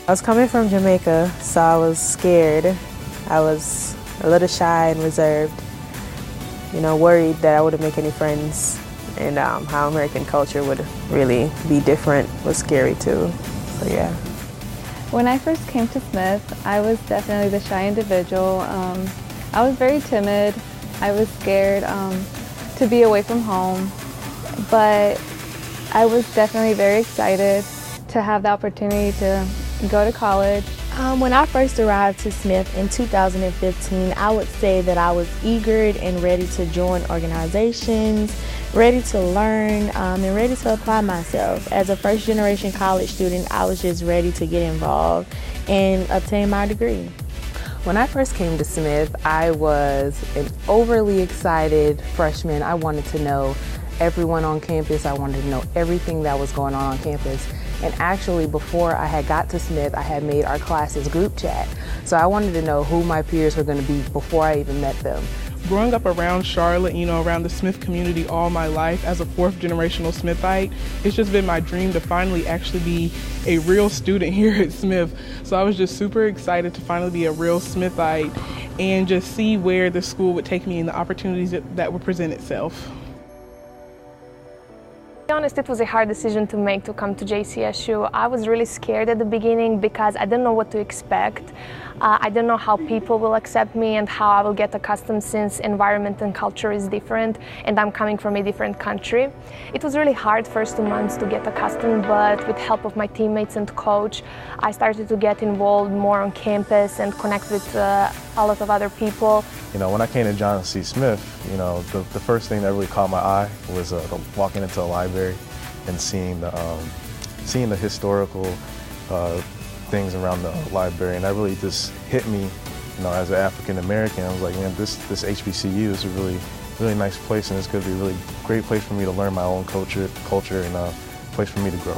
I was coming from Jamaica, so I was scared. I was a little shy and reserved, worried that I wouldn't make any friends, and how American culture would really be different was scary too, so yeah. When I first came to Smith, I was definitely the shy individual. I was very timid. I was scared to be away from home, but I was definitely very excited to have the opportunity to go to college. When I first arrived to Smith in 2015, I would say that I was eager and ready to join organizations, ready to learn, and ready to apply myself. As a first-generation college student, I was just ready to get involved and obtain my degree. When I first came to Smith, I was an overly excited freshman. I wanted to know everyone on campus. I wanted to know everything that was going on campus. And actually, before I had got to Smith, I had made our class's group chat. So I wanted to know who my peers were going to be before I even met them. Growing up around Charlotte, around the Smith community all my life as a fourth-generational Smithite, it's just been my dream to finally actually be a real student here at Smith. So I was just super excited to finally be a real Smithite and just see where the school would take me and the opportunities that would present itself. To be honest, it was a hard decision to make to come to JCSU. I was really scared at the beginning because I didn't know what to expect. I didn't know how people will accept me and how I will get accustomed, since environment and culture is different and I'm coming from a different country. It was really hard first 2 months to get accustomed, but with help of my teammates and coach, I started to get involved more on campus and connect with a lot of other people. When I came to John C. Smith, the first thing that really caught my eye was walking into a library and seeing the historical things around the library, and that really just hit me, as an African American. I was like, man, this HBCU is a really nice place, and it's going to be a really great place for me to learn my own culture and a place for me to grow.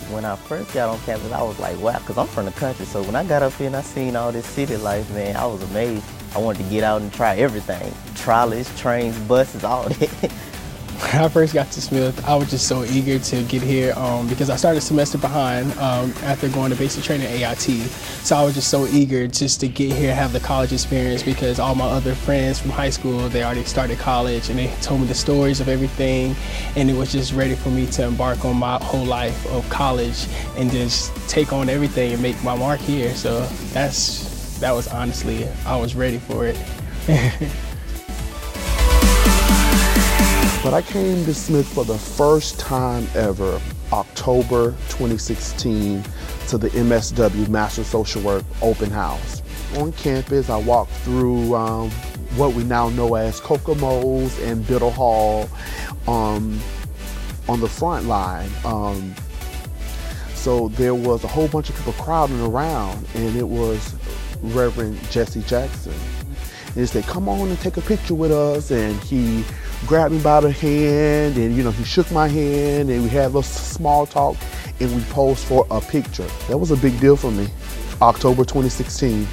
When I first got on campus, I was like, wow, because I'm from the country, so when I got up here and I seen all this city life, man, I was amazed. I wanted to get out and try everything. Trolleys, trains, buses, all that. When I first got to Smith, I was just so eager to get here because I started a semester behind after going to basic training at AIT. So I was just so eager just to get here, have the college experience, because all my other friends from high school, they already started college and they told me the stories of everything, and it was just ready for me to embark on my whole life of college and just take on everything and make my mark here. So that was honestly, I was ready for it. But I came to Smith for the first time ever, October 2016, to the MSW Master Social Work Open House. On campus, I walked through what we now know as Kokomo's and Biddle Hall on the front line. So there was a whole bunch of people crowding around, and it was Reverend Jesse Jackson. And he said, come on and take a picture with us, and he grabbed me by the hand, and he shook my hand, and we had a little small talk, and we posed for a picture. That was a big deal for me. October 2016.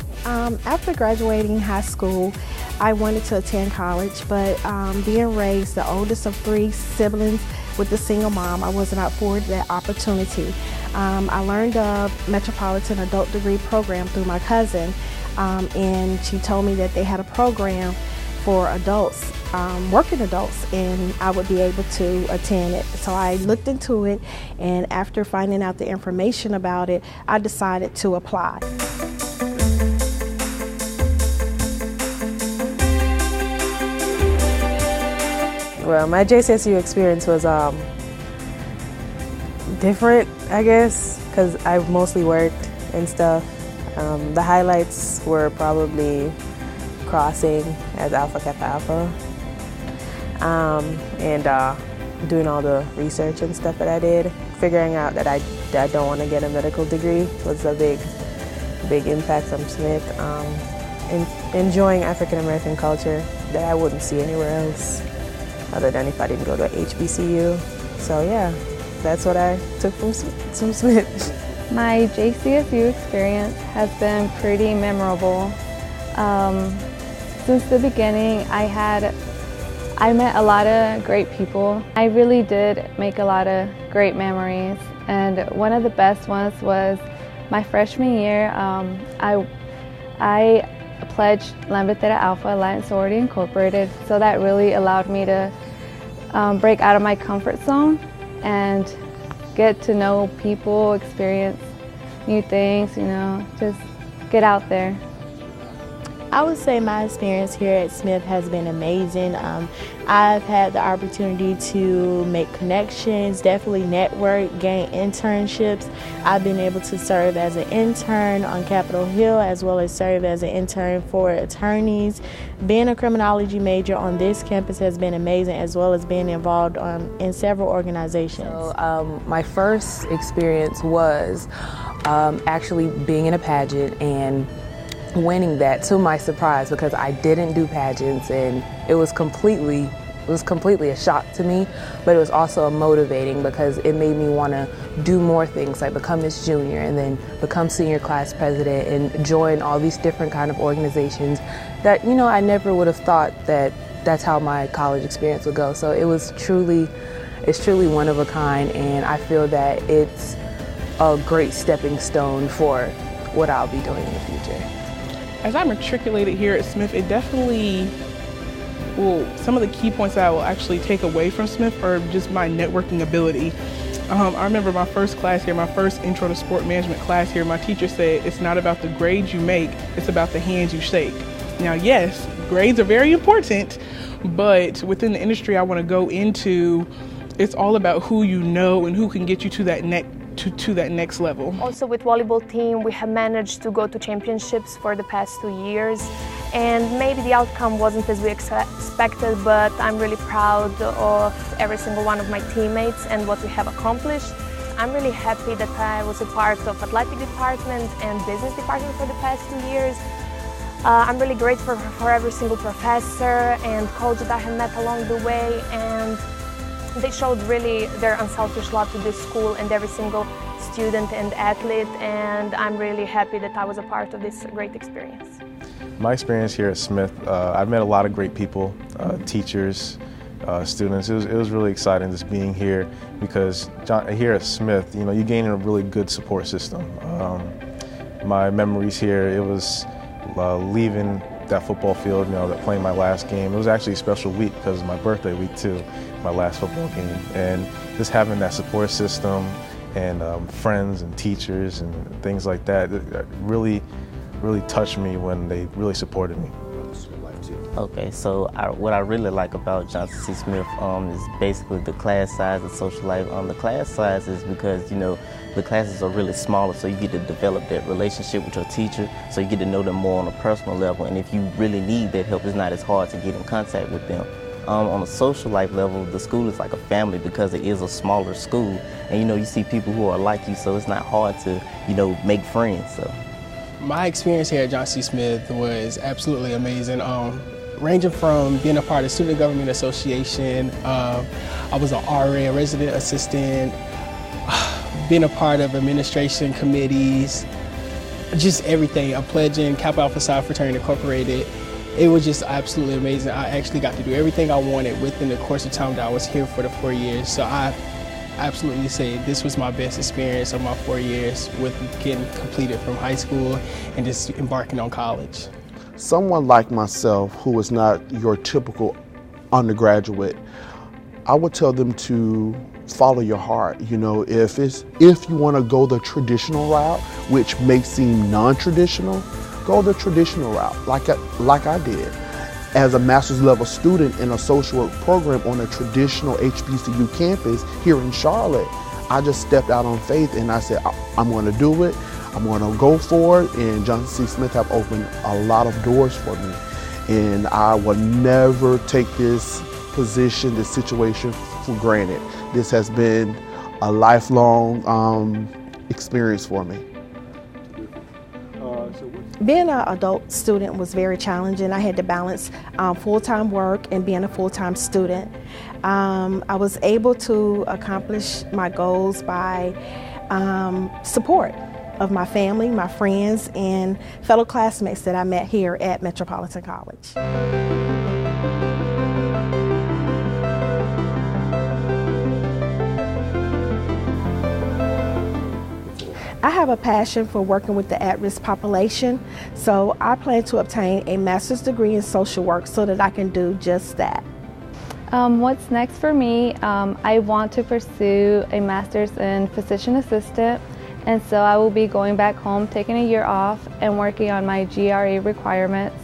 After graduating high school, I wanted to attend college, but being raised the oldest of 3 siblings with a single mom, I wasn't afforded that opportunity. I learned of Metropolitan Adult Degree Program through my cousin, and she told me that they had a program for adults, working adults, and I would be able to attend it. So I looked into it, and after finding out the information about it, I decided to apply. Well, my JCSU experience was different, I guess, because I mostly worked and stuff. The highlights were probably crossing as Alpha Kappa Alpha, and doing all the research and stuff that I did. Figuring out that I don't want to get a medical degree was a big impact from Smith. Enjoying African American culture that I wouldn't see anywhere else, other than if I didn't go to a HBCU. So yeah, that's what I took from Smith. My JCSU experience has been pretty memorable. Since the beginning, I met a lot of great people. I really did make a lot of great memories, and one of the best ones was My freshman year, I pledged Lambda Theta Alpha Alliance Sorority Incorporated, so that really allowed me to break out of my comfort zone and get to know people, experience new things, you know, just get out there. I would say my experience here at Smith has been amazing. I've had the opportunity to make connections, definitely network, gain internships. I've been able to serve as an intern on Capitol Hill as well as serve as an intern for attorneys. Being a criminology major on this campus has been amazing, as well as being involved in several organizations. So, my first experience was actually being in a pageant and winning that, to my surprise, because I didn't do pageants, and it was completely a shock to me, but it was also motivating because it made me want to do more things, like become Miss Junior and then become senior class president and join all these different kind of organizations that, you know, I never would have thought that that's how my college experience would go. So it's truly one of a kind, and I feel that it's a great stepping stone for what I'll be doing in the future. As I matriculated here at Smith, it definitely, some of the key points that I will actually take away from Smith are just my networking ability. I remember my first class here, my first intro to sport management class here, my teacher said, it's not about the grades you make, it's about the hands you shake. Now, yes, grades are very important, but within the industry I want to go into, it's all about who you know and who can get you to that next level. Also with volleyball team, we have managed to go to championships for the past 2 years, and maybe the outcome wasn't as we expected, but I'm really proud of every single one of my teammates and what we have accomplished. I'm really happy that I was a part of athletic department and business department for the past 2 years. I'm really grateful for every single professor and coach that I have met along the way, and they showed really their unselfish love to this school and every single student and athlete, and I'm really happy that I was a part of this great experience. My experience here at Smith, I've met a lot of great people, teachers, students. It was really exciting just being here, because here at Smith, you know, you gain a really good support system. My memories here, it was leaving that football field, you know, that playing my last game. It was actually a special week because it was my birthday week too, my last football game. And just having that support system and friends and teachers and things like that, it really touched me when they really supported me. Okay, so what I really like about Johnson C. Smith is basically the class size and social life. The class size is because, you know, the classes are really smaller, so you get to develop that relationship with your teacher, so you get to know them more on a personal level, and if you really need that help, it's not as hard to get in contact with them. On a social life level, the school is like a family because it is a smaller school, and you know, you see people who are like you, so it's not hard to, you know, make friends. So my experience here at Johnson C. Smith was absolutely amazing. Ranging from being a part of Student Government Association, I was an RA, a resident assistant, being a part of administration committees, just everything. I'm pledging Kappa Alpha Psi Fraternity Incorporated. It was just absolutely amazing. I actually got to do everything I wanted within the course of time that I was here for the 4 years. So I absolutely say this was my best experience of my 4 years with getting completed from high school and just embarking on college. Someone like myself who is not your typical undergraduate, I would tell them to follow your heart. You know, if you want to go the traditional route, which may seem non-traditional, go the traditional route, like I did. As a master's level student in a social work program on a traditional HBCU campus here in Charlotte, I just stepped out on faith and I said, I'm going to do it. I'm going to go for it, and Johnson C. Smith have opened a lot of doors for me. And I will never take this position, this situation for granted. This has been a lifelong experience for me. Being an adult student was very challenging. I had to balance full-time work and being a full-time student. I was able to accomplish my goals by support of my family, my friends, and fellow classmates that I met here at Metropolitan College. I have a passion for working with the at-risk population, so I plan to obtain a master's degree in social work so that I can do just that. What's next for me? I want to pursue a master's in physician assistant, and so I will be going back home, taking a year off, and working on my GRE requirements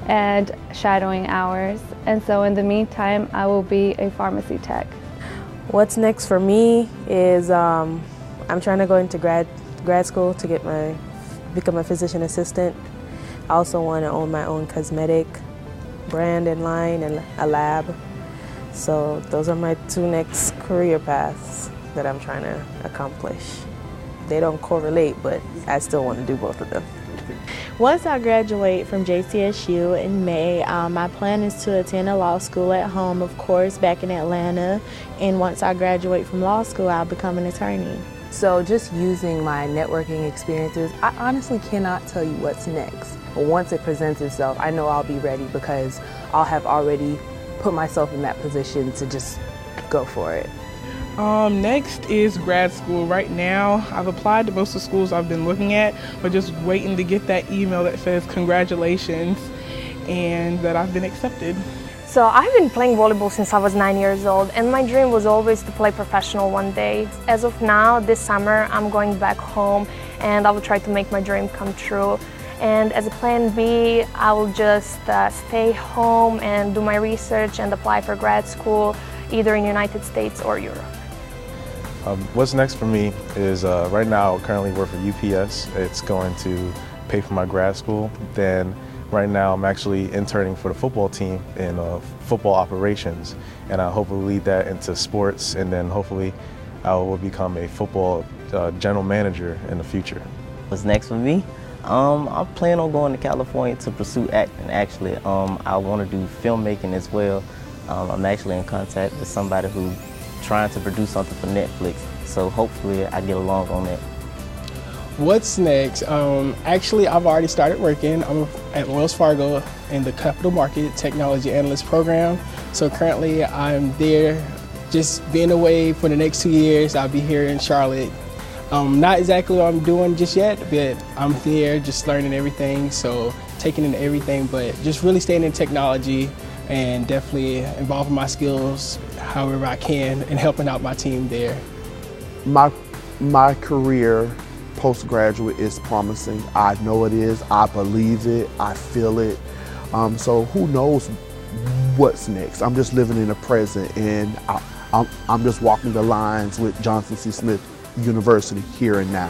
and shadowing hours. And so in the meantime, I will be a pharmacy tech. What's next for me is I'm trying to go into grad school to become a physician assistant. I also want to own my own cosmetic brand and line and a lab. So those are my two next career paths that I'm trying to accomplish. They don't correlate, but I still want to do both of them. Once I graduate from JCSU in May, my plan is to attend a law school at home, of course, back in Atlanta. And once I graduate from law school, I'll become an attorney. So just using my networking experiences, I honestly cannot tell you what's next. But once it presents itself, I know I'll be ready because I'll have already put myself in that position to just go for it. Next is grad school. Right now, I've applied to most of the schools I've been looking at, but just waiting to get that email that says congratulations and that I've been accepted. So I've been playing volleyball since I was 9 years old, and my dream was always to play professional one day. As of now, this summer, I'm going back home and I will try to make my dream come true. And as a plan B, I will just stay home and do my research and apply for grad school, either in the United States or Europe. What's next for me is right now I currently work for UPS. It's going to pay for my grad school. Then right now I'm actually interning for the football team in football operations, and I hope to lead that into sports, and then hopefully I will become a football general manager in the future. What's next for me? I plan on going to California to pursue acting. Actually, I want to do filmmaking as well. I'm actually in contact with somebody who's trying to produce something for Netflix, so hopefully I get along on that. What's next? Actually, I've already started working. I'm at Wells Fargo in the Capital Market Technology Analyst program. So currently I'm there just being away for the next 2 years. I'll be here in Charlotte. Not exactly what I'm doing just yet, but I'm there just learning everything, so taking in everything, but just really staying in technology and definitely involving my skills however I can and helping out my team there. My career postgraduate is promising. I know it is, I believe it, I feel it. So who knows what's next? I'm just living in the present, and I'm just walking the lines with Johnson C. Smith University here and now.